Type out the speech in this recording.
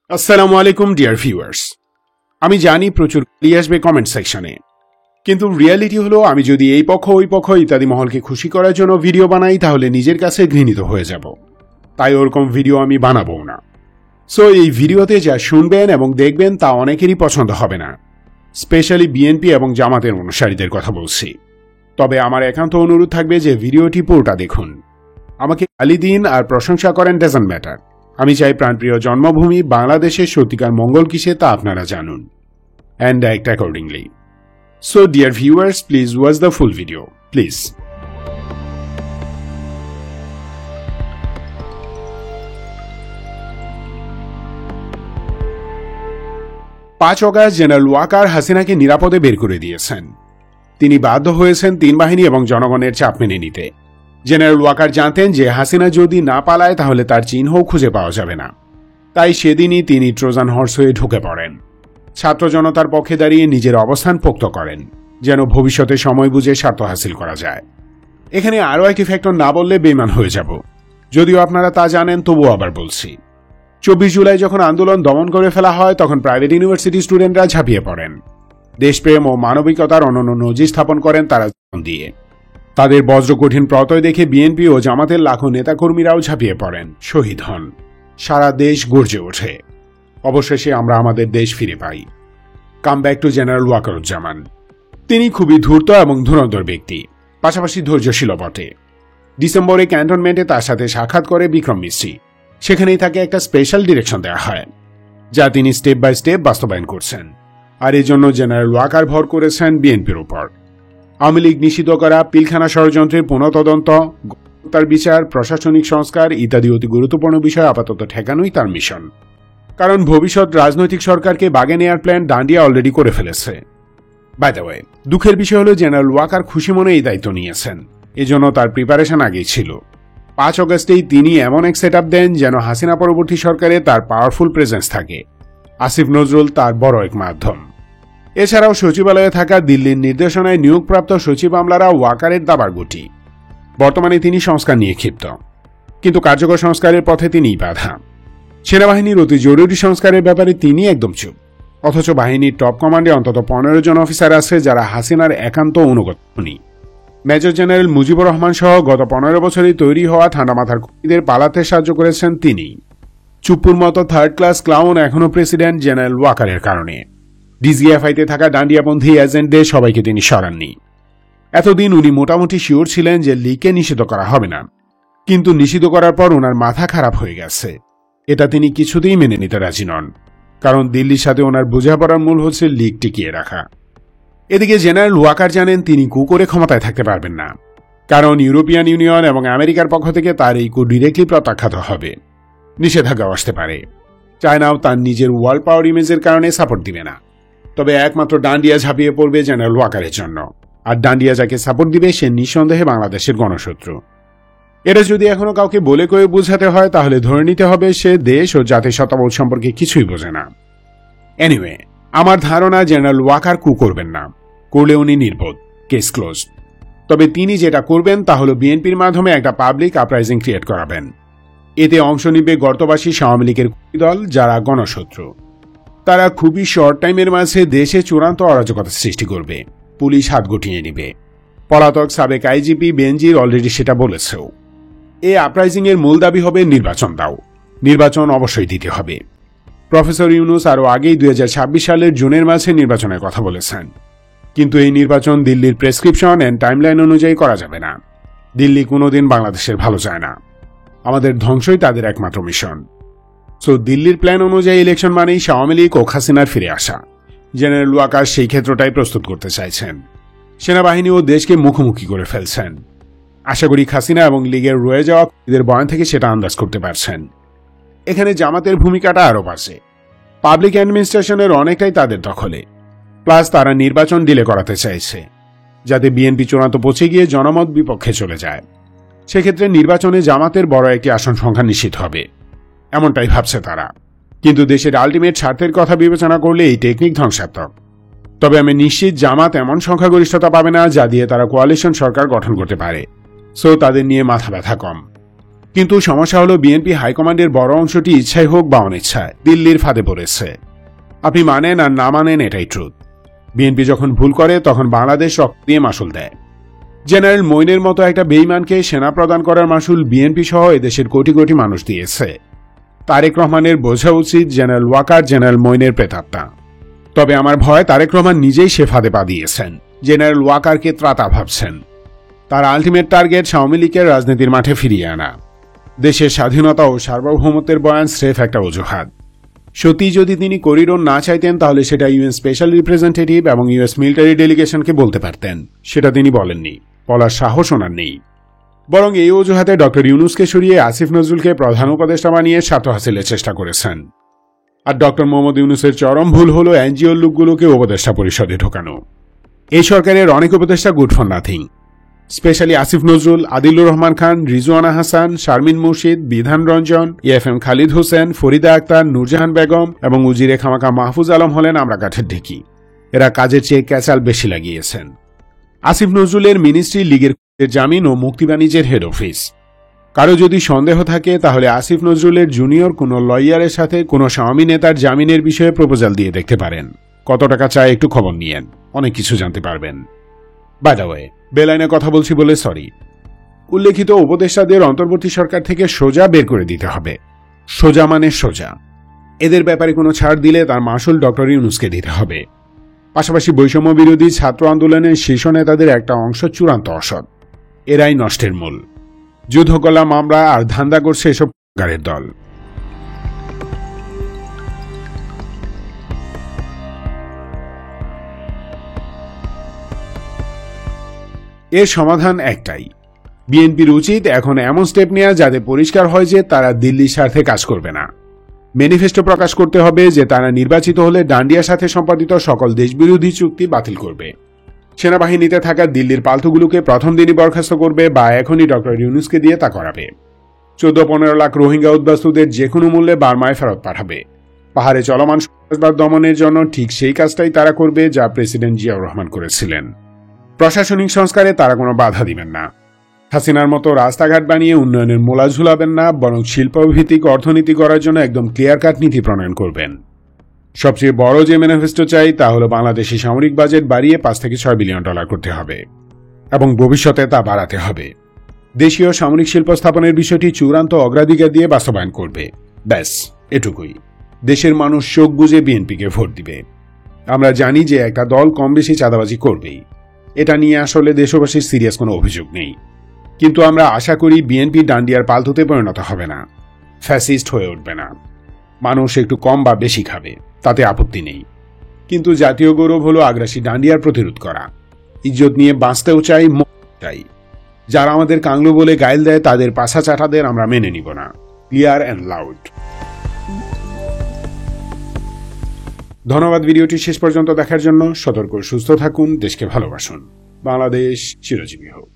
আসসালামু আলাইকুম dear viewers. আমি জানি প্রচুর গালি আসবে কমেন্ট সেকশনে, কিন্তু রিয়ালিটি হলো আমি যদি এই পক্ষ ওই পক্ষ ইত্যাদি মহলকে খুশি করার জন্য ভিডিও বানাই তাহলে নিজের কাছে ঘৃণিত হয়ে যাব। তাই ওরকম ভিডিও আমি বানাবো না। সো এই ভিডিওতে যা শুনবেন এবং দেখবেন তা অনেকেরই পছন্দ হবে না, স্পেশালি বিএনপি এবং জামাতের অনুসারীদের কথা বলছি। তবে আমার একান্ত অনুরোধ থাকবে যে ভিডিওটি পুরোটা দেখুন। আমাকে গালি দিন আর প্রশংসা করেন, ডাজন্ট ম্যাটার। আমি চাই প্রাণপ্রিয় জন্মভূমি বাংলাদেশের সত্যিকার মঙ্গল কিসে তা আপনারা জানুন, and act accordingly. So dear viewers, please watch the full video please. 5 August General Waker হাসিনাকে নিরাপদে বের করে দিয়েছেন। তিনি বাধ্য হয়েছেন 3 বাহিনী এবং জনগণের চাপ মেনে নিতে। জেনারেল ওয়াকার জানতেন যে হাসিনা যদি না পালায় তাহলে তার চিহ্নও খুঁজে পাওয়া যাবে না। তাই সেদিনই তিনি ট্রোজান হর্স হয়ে ঢুকে পড়েন। ছাত্র জনতার পক্ষে দাঁড়িয়ে নিজের অবস্থান পোক্ত করেন, যেন ভবিষ্যতে সময় বুঝে স্বার্থ হাসিল করা যায়। এখানে আরও একটি ফ্যাক্টর না বললে বেইমান হয়ে যাব, যদিও আপনারা তা জানেন, তবুও আবার বলছি। 24 জুলাই যখন আন্দোলন দমন করে ফেলা হয় তখন প্রাইভেট ইউনিভার্সিটি স্টুডেন্টরা ঝাঁপিয়ে পড়েন। দেশপ্রেম ও মানবিকতার অনন্য নজির স্থাপন করেন তারা জীবন দিয়ে। তাদের বজ্রকঠিন প্রত্যয় দেখে বিএনপি ও জামাতের লাখো নেতাকর্মীরাও ঝাঁপিয়ে পড়েন, শহীদ হন। সারা দেশ গর্জে ওঠে। অবশেষে আমরা আমাদের দেশ ফিরে পাই। Come back to general Wakeruzzaman. তিনি খুবই ধূর্ত এবং ধুরন্ধর ব্যক্তি, পাশাপাশি ধৈর্যশীল বটে। ডিসেম্বরে ক্যান্টনমেন্টে তার সাথে সাক্ষাৎ করে বিক্রম মিস্ত্রি। সেখানেই তাকে একটা স্পেশাল ডিরেকশন দেওয়া হয়, যা তিনি স্টেপ বাই স্টেপ বাস্তবায়ন করছেন। আর এই জন্য জেনারেল ওয়াকার ভর করেছেন বিএনপির উপর। আওয়ামী লীগ নিষিদ্ধ করা, পিলখানা ষড়যন্ত্রের পুনঃতদন্ত, তার বিচার, প্রশাসনিক সংস্কার ইত্যাদি অতি গুরুত্বপূর্ণ বিষয় আপাতত ঠেকানোই তার মিশন। কারণ ভবিষ্যৎ রাজনৈতিক সরকারকে বাগে নেয়ার প্ল্যান ডান্ডিয়া অলরেডি করে ফেলেছে। বাই দ্য ওয়ে, দুঃখের বিষয় হলো জেনারেল ওয়াকার খুশি মনে এই দায়িত্ব নিয়েছেন। এজন্য তার প্রিপারেশন আগেই ছিল। 5 অগস্টেই তিনি এমন এক সেট আপ দেন যেন হাসিনা পরবর্তী সরকারে তার পাওয়ারফুল প্রেজেন্স থাকে। আসিফ নজরুল তার বড় এক মাধ্যম। এছাড়াও সচিবালয়ে থাকা দিল্লির নির্দেশনায় নিয়োগপ্রাপ্ত সচিব আমলারা ওয়াকারের দাবার গুটি। বর্তমানে তিনি সংস্কার নিয়ে ক্ষিপ্ত, কিন্তু কার্যকর সংস্কারের পথে তিনিই বাধা। সেনাবাহিনীর অতি জরুরি সংস্কারের ব্যাপারে তিনি একদম চুপ, অথচ বাহিনীর টপ কমান্ডে অন্তত 15 জন অফিসার আছে যারা হাসিনার একান্ত অনুগত। মেজর জেনারেল মুজিবুর রহমান সহ গত 15 বছরে তৈরি হওয়া ঠান্ডা মাথার খুনিদের পালাতে সাহায্য করেছেন তিনি। চুপ্পুর মতো থার্ড ক্লাস ক্লাউন এখনও প্রেসিডেন্ট জেনারেল ওয়াকারের কারণে। ডিজিএফআইতে থাকা ডান্ডিয়াপন্থী এজেন্টদের সবাইকে তিনি সরাননি। এতদিন উনি মোটামুটি শিওর ছিলেন যে লীগকে নিষিদ্ধ করা হবে না, কিন্তু নিষিদ্ধ করার পর ওনার মাথা খারাপ হয়ে গেছে। এটা তিনি কিছুতেই মেনে নিতে রাজি নন, কারণ দিল্লির সাথে ওনার বোঝাপড়ার মূল হচ্ছে লীগ টিকিয়ে রাখা। এদিকে জেনারেল ওয়াকার জানেন তিনি কু করে ক্ষমতায় থাকতে পারবেন না, কারণ ইউরোপিয়ান ইউনিয়ন এবং আমেরিকার পক্ষ থেকে তার এই কু ডিরেক্টলি প্রত্যাখ্যাত হবে। নিষেধাজ্ঞাও আসতে পারে। চায়নাও তার নিজের ওয়ার্ল্ড পাওয়ার ইমেজের কারণে সাপোর্ট দিবে না। তবে একমাত্র ডান্ডিয়া ঝাঁপিয়ে পড়বে জেনারেল ওয়াকারের জন্য, আর ডান্ডিয়া যাকে সাপোর্ট দিবে সে নিঃসন্দেহে বাংলাদেশের গণশত্রু। এটা যদি এখনো কাউকে বলে কয়ে বোঝাতে হয় তাহলে ধরে নিতে হবে সে দেশ ও জাতির সত্তাবোধ সম্পর্কে কিছুই বোঝে না। এনিওয়ে, আমার ধারণা জেনারেল ওয়াকার কু করবেন না, করলে উনি নির্বোধ, কেস ক্লোজ। তবে তিনি যেটা করবেন তা হল বিএনপির মাধ্যমে একটা পাবলিক আপরাইজিং ক্রিয়েট করাবেন। এতে অংশ নিবে গর্তবাসী আওয়ামী লীগের দল, যারা গণশত্রু। তারা খুবই শর্ট টাইমের মাঝে দেশে চূড়ান্ত অরাজকতা সৃষ্টি করবে, পুলিশ হাত গুটিয়ে নিবে। পলাতক সাবেক আইজিপি বেনজির অলরেডি সেটা বলেছেও। এই আপরাইজিং এর মূল দাবি হবে নির্বাচন দাও, নির্বাচন অবশ্যই দিতে হবে। প্রফেসর ইউনুস আরও আগেই 2026 সালের জুনের মাঝে নির্বাচনের কথা বলেছেন, কিন্তু এই নির্বাচন দিল্লির প্রেসক্রিপশন অ্যান্ড টাইমলাইন অনুযায়ী করা যাবে না। দিল্লি কোনোদিন বাংলাদেশের ভালো চায় না। আমাদের ধ্বংসই তাদের একমাত্র মিশন। সো দিল্লির প্ল্যান অনুযায়ী ইলেকশন মানেই আওয়ামী লীগ ও হাসিনার ফিরে আসা। জেনারেল ওয়াকার সেই ক্ষেত্রটাই প্রস্তুত করতে চাইছেন। সেনাবাহিনী ও দেশকে মুখোমুখি করে ফেলছেন। আশা করি হাসিনা এবং লীগের রয়ে যাওয়া এদের বয়ান থেকে সেটা আন্দাজ করতে পারছেন। এখানে জামাতের ভূমিকাটা আরও বাড়ছে। পাবলিক অ্যাডমিনিস্ট্রেশনের অনেকটাই তাদের দখলে, প্লাস তারা নির্বাচন ডিলে করাতে চাইছে, যাতে বিএনপি চূড়ান্ত পৌঁছে গিয়ে জনমত বিপক্ষে চলে যায়। সেক্ষেত্রে নির্বাচনে জামাতের বড় একটি আসন সংখ্যা নিশ্চিত হবে, এমনটাই ভাবছে তারা। কিন্তু দেশের আলটিমেট স্বার্থের কথা বিবেচনা করলে এই টেকনিক ধ্বংসাত্মক। তবে আমি নিশ্চিত জামাত এমন সংখ্যাগরিষ্ঠতা পাবে না যা দিয়ে তারা কোয়ালিশন সরকার গঠন করতে পারে। সো তাদের নিয়ে মাথা ব্যথা কম। কিন্তু সমস্যা হলো বিএনপি হাইকমান্ডের বড় অংশটি ইচ্ছাই হোক বা অনিচ্ছায় দিল্লির ফাঁদে পড়েছে। আপনি মানেন আর না মানেন এটাই ট্রুথ। বিএনপি যখন ভুল করে তখন বাংলাদেশ রক্ত দিয়ে মাসুল দেয়। জেনারেল মইনের মতো একটা বেঈমানকে সেনা প্রদান করার মাসুল বিএনপি সহ এদেশের কোটি কোটি মানুষ দিয়েছে। তারেক রহমানের বোঝা উচিত জেনারেল ওয়াকার জেনারেল মইনের প্রেতাত্মা। তবে আমার ভয় তারেক রহমান নিজেই সে ফাঁদে পা দিয়েছেন। জেনারেল ওয়াকারকে ত্রাতা ভাবছেন। তার আলটিমেট টার্গেট আওয়ামী লীগের রাজনীতির মাঠে ফিরিয়ে আনা। দেশের স্বাধীনতা ও সার্বভৌমত্বের বয়ান স্রেফ একটা অজুহাত। সত্যি যদি তিনি করিডোর না চাইতেন তাহলে সেটা ইউএন স্পেশাল রিপ্রেজেন্টেটিভ এবং ইউএস মিলিটারি ডেলিগেশনকে বলতে পারতেন। সেটা তিনি বলেননি, বলার সাহস ওনার নেই। বরং এই অজুহাতে ডক্টর ইউনূসকে সরিয়ে আসিফ নজরুলকে প্রধান উপদেষ্টা বানিয়ে স্বার্থ হাসিলের চেষ্টা করেছেন। আর ডক্টর মোহাম্মদ ইউনূসের চরম ভুল হল এনজিওর লোকগুলোকে উপদেষ্টা পরিষদে ঢোকানো। এই সরকারের অনেক উপদেষ্টা good for nothing. Specially Asif Nazrul, Adilur Rahman Khan, Rizwana Hasan, Sharmin Murshed, Bidhan Ranjan, FM Khalid Hossain, Farida Akhter, Nurjahan Begum এবং উজিরে খামাকা মাহফুজ আলম হলেন আমরা কাঠের ঢেকি। এরা কাজের চেয়ে ক্যাচাল বেশি লাগিয়েছেন। আসিফ নজরুলের মিনিস্ট্রি লীগের জামিন ও মুক্তিবাণিজ্যের হেড অফিস। কারো যদি সন্দেহ থাকে তাহলে আসিফ নজরুলের জুনিয়র কোনো লয়ারের সাথে কোনো আওয়ামী নেতার জামিনের বিষয়ে প্রপোজাল দিয়ে দেখতে পারেন। কত টাকা চায় একটু খবর নিয়েন, অনেক কিছু জানতে পারবেন। বাই দ্য ওয়ে, বেলাইনে কথা বলছি বলে সরি। উল্লেখিত উপদেষ্টাদের অন্তর্বর্তী সরকার থেকে সোজা বের করে দিতে হবে। সোজা মানে সোজা। এদের ব্যাপারে কোনো ছাড় দিলে তার মাসুল ডক্টর ইউনূসকে দিতে হবে। পাশাপাশি বৈষম্য বিরোধী ছাত্র আন্দোলনের শীর্ষ নেতাদের একটা অংশ চূড়ান্ত অসৎ। এরাই নষ্টের মূল। যুদ্ধ করলাম আমরা আর ধান্দা করছে এসব গাড়ির দল। এর সমাধান একটাই, বিএনপির উচিত এখন এমন স্টেপ নেওয়া যাতে পরিষ্কার হয় যে তারা দিল্লির স্বার্থে কাজ করবে না। ম্যানিফেস্টো প্রকাশ করতে হবে যে তারা নির্বাচিত হলে ডান্ডিয়ার সাথে সম্পাদিত সকল দেশবিরোধী চুক্তি বাতিল করবে। সেনাবাহিনীতে থাকা দিল্লির পালতুগুলোকে প্রথম দিনই বরখাস্ত করবে বা এখনই ডক্টর ইউনূসকে দিয়ে তা করাবে। 14-15 লাখ রোহিঙ্গা উদ্বাস্তুদের যে কোনো মূল্যে বার্মায় ফেরত পাঠাবে। পাহাড়ে চলমান সন্ত্রাসবাদ দমনের জন্য ঠিক সেই কাজটাই তারা করবে যা প্রেসিডেন্ট জিয়াউর রহমান করেছিলেন। প্রশাসনিক সংস্কারে তারা কোনো বাধা দিবেন না। হাসিনার মতো রাস্তাঘাট বানিয়ে উন্নয়নের মোলা ঝুলাবেন না, বরং শিল্পভিত্তিক অর্থনীতি করার জন্য একদম ক্লিয়ার কাট নীতি প্রণয়ন করবেন। সবচেয়ে বড় যে ম্যানিফেস্টো চাই তা হলো বাংলাদেশি সামরিক বাজেট বাড়িয়ে 5 থেকে 6 বিলিয়ন ডলার করতে হবে এবং ভবিষ্যতে তা বাড়াতে হবে। দেশীয় সামরিক শিল্প স্থাপনের বিষয়টি চূড়ান্ত অগ্রাধিকার দিয়ে বাস্তবায়ন করবে। ব্যাস এটুকুই। দেশের মানুষ চোখ বুজে বিএনপিকে ভোট দিবে। আমরা জানি যে একটা দল কম বেশি চাঁদাবাজি করবেই। এটা নিয়ে আসলে দেশবাসীর সিরিয়াস কোনো অভিযোগ নেই। কিন্তু আমরা আশা করি বিএনপি ডান্ডিয়ার পালতুতে পরিণত হবে না, ফ্যাসিস্ট হয়ে উঠবে না। মানুষ একটু কম বা বেশি খাবে, তাতে আপত্তি নেই। কিন্তু জাতীয় গৌরব হলো আগ্রাসী ডান্ডিয়ার প্রতিরোধ করা। ইজ্জত নিয়ে বাঁচতেও চাই। যারা আমাদের কাংলু বলে গাইল দেয় তাদের পাছা চাটাদের আমরা মেনে নিব না। Clear and loud. ধন্যবাদ ভিডিওটি শেষ পর্যন্ত দেখার জন্য। সতর্ক সুস্থ থাকুন, দেশকে ভালোবাসুন। বাংলাদেশ চিরজীবী হোক।